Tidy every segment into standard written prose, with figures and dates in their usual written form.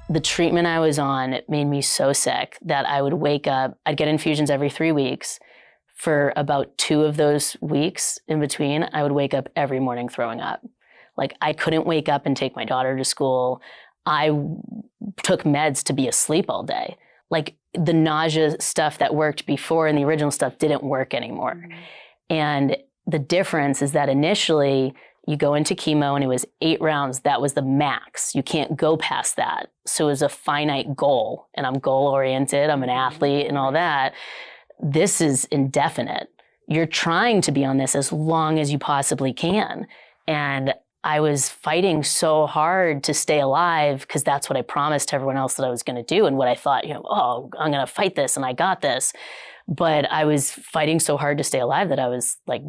the treatment I was on made me so sick that I would wake up, I'd get infusions every 3 weeks. For about 2 of those weeks in between, I would wake up every morning throwing up. Like I couldn't wake up and take my daughter to school. I took meds to be asleep all day. Like the nausea stuff that worked before and the original stuff didn't work anymore. Mm-hmm. And the difference is that initially you go into chemo and it was 8 rounds. That was the max. You can't go past that. So it was a finite goal, and I'm goal oriented. I'm an athlete and all that. This is indefinite. You're trying to be on this as long as you possibly can. And I was fighting so hard to stay alive because that's what I promised everyone else that I was going to do and what I thought, oh, I'm going to fight this and I got this. But I was fighting so hard to stay alive that I was like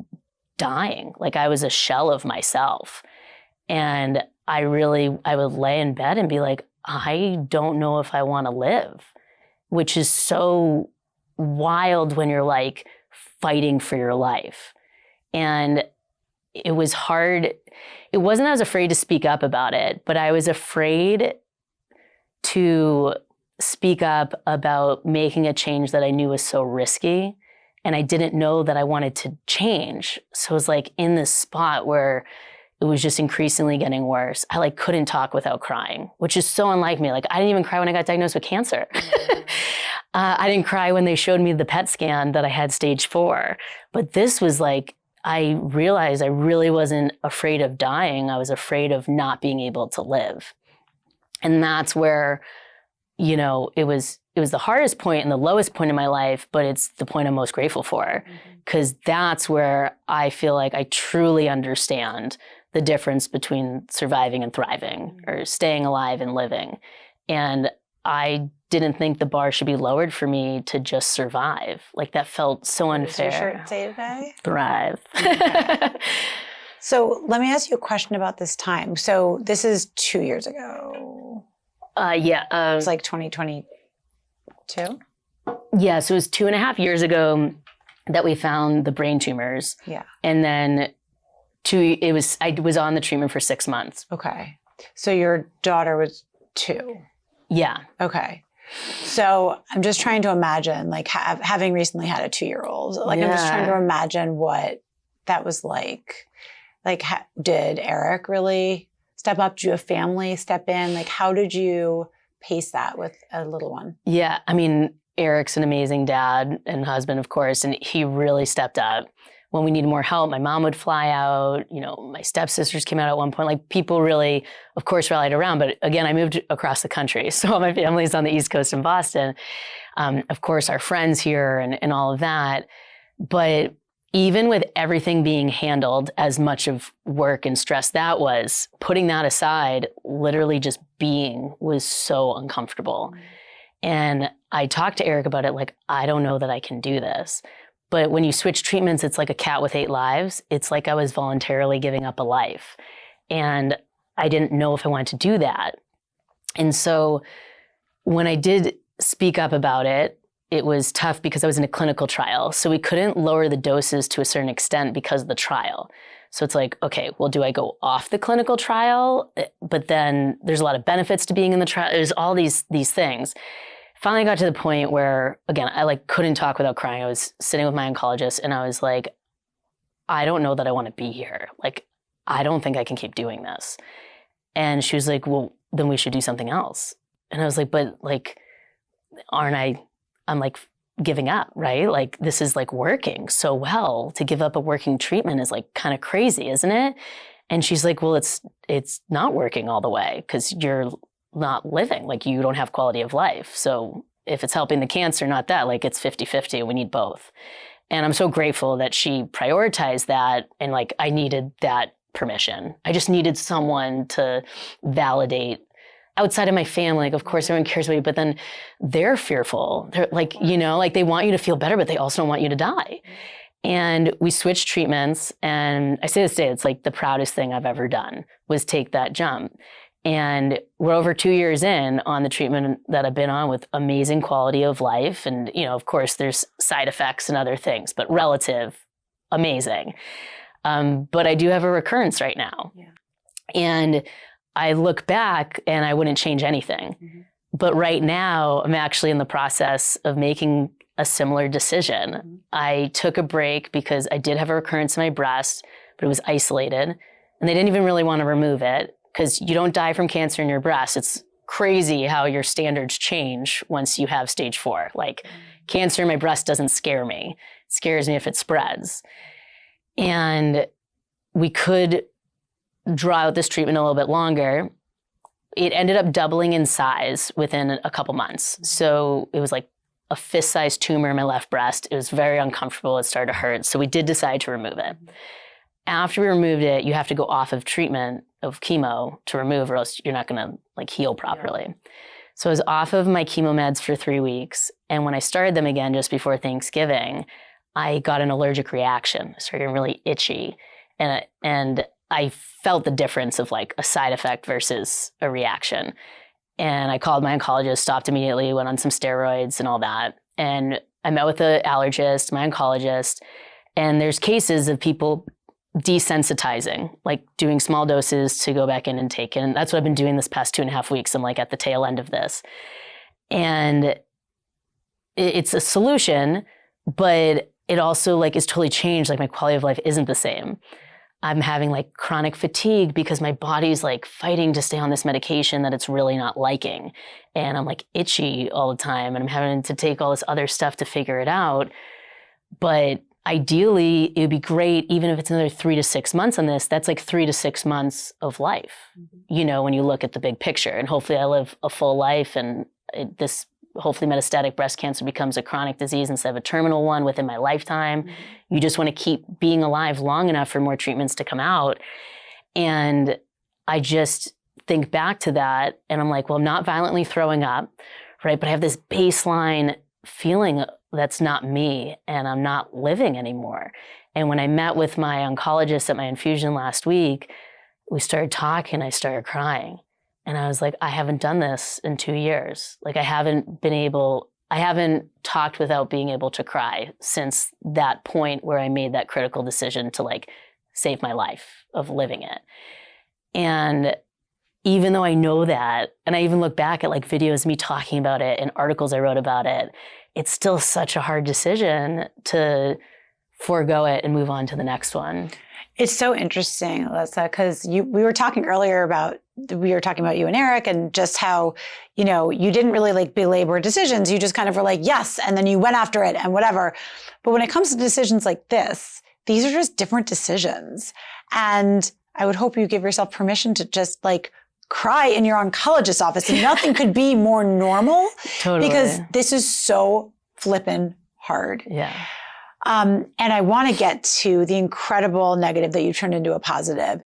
dying. Like I was a shell of myself. And I would lay in bed and be like, I don't know if I want to live, which is so wild when you're like fighting for your life. And it was hard. It wasn't that I was afraid to speak up about it, but I was afraid to speak up about making a change that I knew was so risky. And I didn't know that I wanted to change. So it was like in this spot where it was just increasingly getting worse. I like couldn't talk without crying, which is so unlike me. Like I didn't even cry when I got diagnosed with cancer. I didn't cry when they showed me the PET scan that I had stage 4. But this was like, I realized I really wasn't afraid of dying. I was afraid of not being able to live. And that's where, it was the hardest point and the lowest point in my life, but it's the point I'm most grateful for. Because that's where I feel like I truly understand the difference between surviving and thriving, or staying alive and living. And I didn't think the bar should be lowered for me to just survive. Like that felt so unfair. What does your shirt say today? Thrive. Okay. So let me ask you a question about this time. So this is 2 years ago. Yeah. It's like 2022? Yeah, so it was 2.5 years ago that we found the brain tumors. Yeah. And then I was on the treatment for 6 months. Okay. So your daughter was 2. Yeah. Okay. So I'm just trying to imagine, like having recently had a 2-year-old, like I'm just trying to imagine what that was like. Like, did Eric really step up? Did you have family step in? Like, how did you pace that with a little one? Yeah. I mean, Eric's an amazing dad and husband, of course, and he really stepped up. When we needed more help, my mom would fly out. My stepsisters came out at one point. Like people really, of course, rallied around. But again, I moved across the country. So my family's on the East Coast in Boston. Of course, our friends here and all of that. But even with everything being handled, as much of work and stress that was, putting that aside, literally just being was so uncomfortable. And I talked to Eric about it, like, I don't know that I can do this. But when you switch treatments, it's like a cat with 8 lives. It's like I was voluntarily giving up a life. And I didn't know if I wanted to do that. And so when I did speak up about it, it was tough because I was in a clinical trial. So we couldn't lower the doses to a certain extent because of the trial. So it's like, okay, well, do I go off the clinical trial? But then there's a lot of benefits to being in the trial. There's all these things. Finally got to the point where, again, I couldn't talk without crying. I was sitting with my oncologist and I was like, I don't know that I want to be here. Like, I don't think I can keep doing this. And she was like, well, then we should do something else. And I was like, but I'm like giving up, right? Like this is like working so well. To give up a working treatment is like kind of crazy, isn't it? And she's like, well, it's not working all the way because you're not living, like you don't have quality of life. So if it's helping the cancer, not that, like it's 50-50, we need both. And I'm so grateful that she prioritized that. And like, I needed that permission. I just needed someone to validate outside of my family. Like, of course, everyone cares about you, but then they're fearful. They're like, like they want you to feel better, but they also don't want you to die. And we switched treatments. And I say this today, it's like the proudest thing I've ever done was take that jump. And we're over 2 years in on the treatment that I've been on with amazing quality of life. And, of course, there's side effects and other things, but relative, amazing. But I do have a recurrence right now. Yeah. And I look back and I wouldn't change anything. Mm-hmm. But right now, I'm actually in the process of making a similar decision. Mm-hmm. I took a break because I did have a recurrence in my breast, but it was isolated. And they didn't even really want to remove it because you don't die from cancer in your breast. It's crazy how your standards change once you have stage 4. Like, cancer in my breast doesn't scare me. It scares me if it spreads. And we could draw out this treatment a little bit longer. It ended up doubling in size within a couple months. So it was like a fist-sized tumor in my left breast. It was very uncomfortable. It started to hurt. So we did decide to remove it. After we removed it, you have to go off of treatment of chemo to remove, or else you're not going to like heal properly. Yeah. So I was off of my chemo meds for 3 weeks. And when I started them again just before Thanksgiving, I got an allergic reaction. I started getting really itchy. And I felt the difference of like a side effect versus a reaction. And I called my oncologist, stopped immediately, went on some steroids and all that. And I met with the allergist, my oncologist, and there's cases of people desensitizing, like doing small doses to go back in and take it. And that's what I've been doing this past 2.5 weeks. I'm like at the tail end of this. And it's a solution, but it also like is totally changed. Like my quality of life isn't the same. I'm having like chronic fatigue because my body's like fighting to stay on this medication that it's really not liking. And I'm like itchy all the time and I'm having to take all this other stuff to figure it out. But ideally, it would be great, even if it's another 3 to 6 months on this, that's like 3 to 6 months of life, you know, when you look at the big picture. And hopefully I live a full life and this hopefully metastatic breast cancer becomes a chronic disease instead of a terminal one within my lifetime. Mm-hmm. You just want to keep being alive long enough for more treatments to come out. And I just think back to that and I'm like, well, I'm not violently throwing up, right? But I have this baseline feeling that's not me and I'm not living anymore. And when I met with my oncologist at my infusion last week, we started talking, I started crying. And I was like, I haven't done this in 2 years. Like I haven't talked without being able to cry since that point where I made that critical decision to like save my life of living it. And even though I know that, and I even look back at like videos of me talking about it and articles I wrote about it, it's still such a hard decision to forego it and move on to the next one. It's so interesting, Elissa, because we were talking about you and Eric and just how, you know, you didn't really like belabor decisions. You just kind of were like, yes. And then you went after it and whatever. But when it comes to decisions like this, these are just different decisions. And I would hope you give yourself permission to just like cry in your oncologist's office. And nothing could be more normal. Totally. Because this is so flippin' hard. Yeah. And I want to get to the incredible negative that you turned into a positive.